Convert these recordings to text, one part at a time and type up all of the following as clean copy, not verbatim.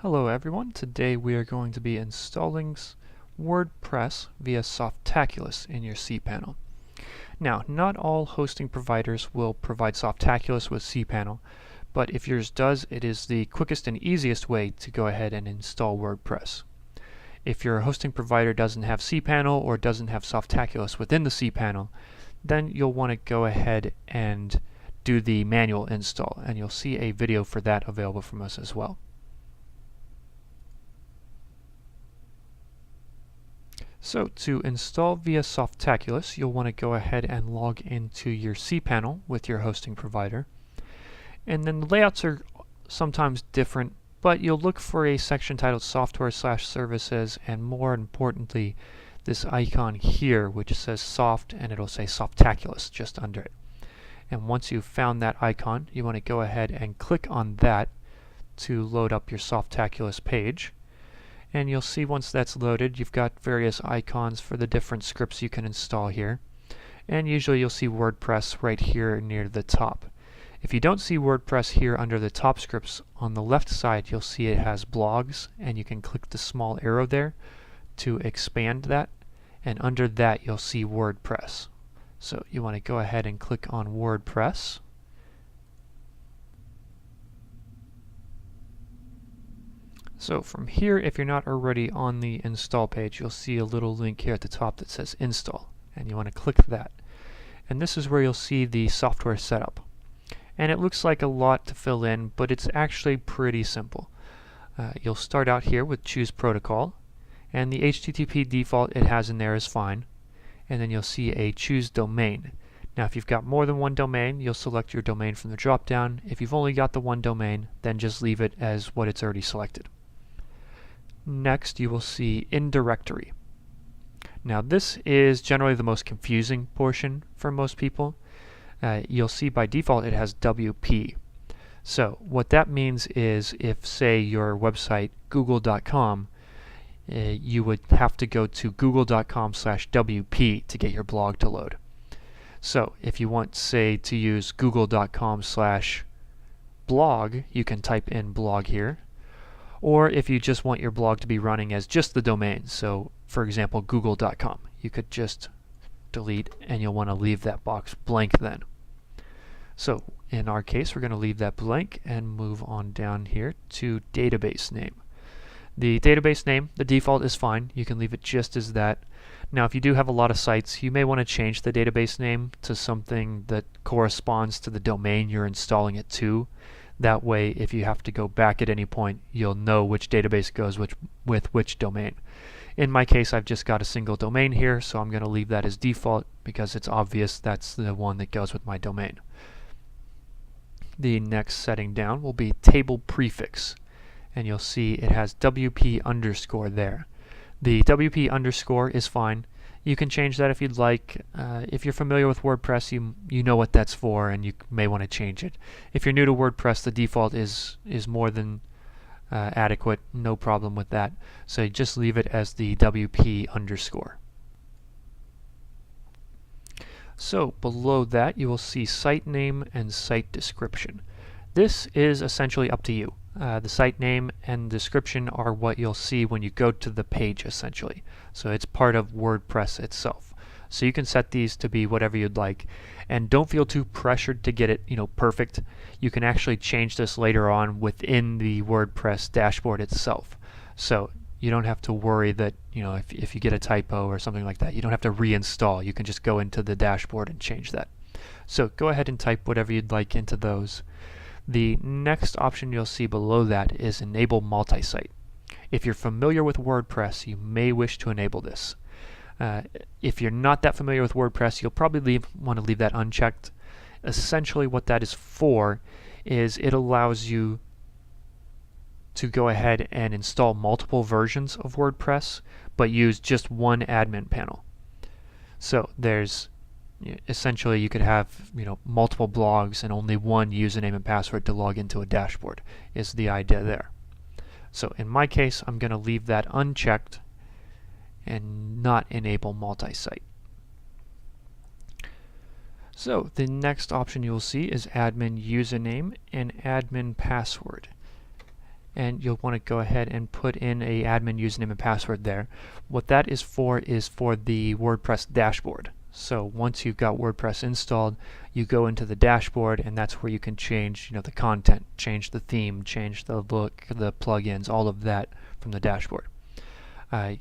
Hello everyone, today we are going to be installing WordPress via Softaculous in your cPanel. Now, not all hosting providers will provide Softaculous with cPanel, but if yours does, it is the quickest and easiest way to go ahead and install WordPress. If your hosting provider doesn't have cPanel or doesn't have Softaculous within the cPanel, then you'll want to go ahead and do the manual install, and you'll see a video for that available from us as well. So to install via Softaculous, you'll want to go ahead and log into your cPanel with your hosting provider. And then the layouts are sometimes different, but you'll look for a section titled Software/Services, and more importantly, this icon here which says Soft, and it'll say Softaculous just under it. And once you've found that icon, you want to go ahead and click on that to load up your Softaculous page. And you'll see once that's loaded, you've got various icons for the different scripts you can install here. And usually you'll see WordPress right here near the top. If you don't see WordPress here under the top scripts, on the left side you'll see it has blogs, and you can click the small arrow there to expand that. And under that you'll see WordPress. So you want to go ahead and click on WordPress. So from here, if you're not already on the install page, you'll see a little link here at the top that says install, and you want to click that. And this is where you'll see the software setup. And it looks like a lot to fill in, but it's actually pretty simple. You'll start out here with choose protocol, and the HTTP default it has in there is fine. And then you'll see a choose domain. Now if you've got more than one domain, you'll select your domain from the drop down. If you've only got the one domain, then just leave it as what it's already selected. Next, you will see in directory. Now this is generally the most confusing portion for most people. You'll see by default it has WP. So what that means is if, say, your website google.com, you would have to go to google.com/WP to get your blog to load. So if you want, say, to use google.com/blog, you can type in blog here. Or if you just want your blog to be running as just the domain, so for example google.com, you could just delete, and you'll want to leave that box blank then. So in our case, we're going to leave that blank and move on down here to database name. The database name, the default is fine. You can leave it just as that. Now if you do have a lot of sites, you may want to change the database name to something that corresponds to the domain you're installing it to. That way, if you have to go back at any point, you'll know which database goes with which domain. In my case, I've just got a single domain here, so I'm going to leave that as default because it's obvious that's the one that goes with my domain. The next setting down will be table prefix, and you'll see it has WP underscore there. The WP underscore is fine. You can change that if you'd like. If you're familiar with WordPress, you know what that's for, and you may want to change it. If you're new to WordPress, the default is more than adequate. No problem with that. So just leave it as the WP underscore. So below that, you will see site name and site description. This is essentially up to you. The site name and description are what you'll see when you go to the page, essentially. So it's part of WordPress itself. So you can set these to be whatever you'd like, and don't feel too pressured to get it, perfect. You can actually change this later on within the WordPress dashboard itself. So you don't have to worry that, if you get a typo or something like that, you don't have to reinstall. You can just go into the dashboard and change that. So go ahead and type whatever you'd like into those. The next option you'll see below that is Enable Multi-Site. If you're familiar with WordPress, you may wish to enable this. If you're not that familiar with WordPress, you'll probably want to leave that unchecked. Essentially what that is for is it allows you to go ahead and install multiple versions of WordPress, but use just one admin panel. So essentially you could have multiple blogs and only one username and password to log into a dashboard is the idea there. So in my case, I'm going to leave that unchecked and not enable multi-site. So the next option you'll see is admin username and admin password. and you'll want to go ahead and put in a admin username and password there. What that is for the WordPress dashboard. So once you've got WordPress installed, you go into the dashboard, and that's where you can change, the content, change the theme, change the look, the plugins, all of that from the dashboard.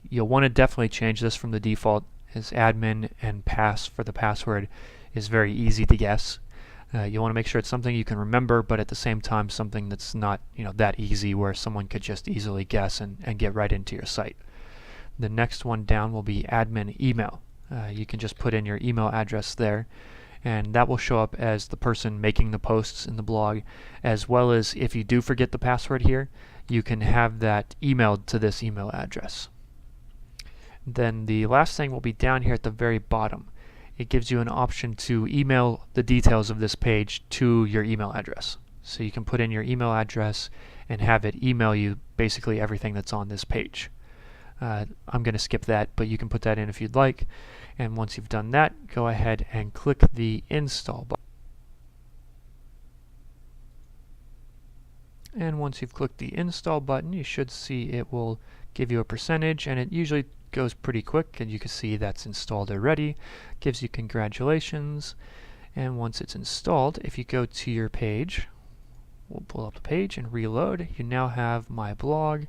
You'll want to definitely change this from the default, as admin and pass for the password is very easy to guess. You want to make sure it's something you can remember, but at the same time something that's not that easy where someone could just easily guess and get right into your site. The next one down will be admin email. You can just put in your email address there, and that will show up as the person making the posts in the blog, as well as if you do forget the password here, you can have that emailed to this email address. Then the last thing will be down here at the very bottom. It gives you an option to email the details of this page to your email address. So you can put in your email address and have it email you basically everything that's on this page. I'm going to skip that, but you can put that in if you'd like. And once you've done that, go ahead and click the install button. And once you've clicked the install button, you should see it will give you a percentage, and it usually goes pretty quick, and you can see that's installed already. Gives you congratulations. And once it's installed, if you go to your page, we'll pull up the page and reload, you now have my blog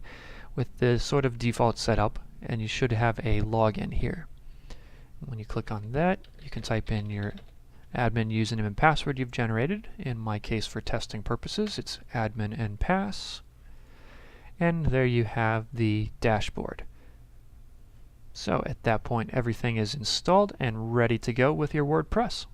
with the sort of default setup, and you should have a login here. When you click on that, you can type in your admin username and password you've generated. In my case, for testing purposes, it's admin and pass. And there you have the dashboard. So at that point, everything is installed and ready to go with your WordPress.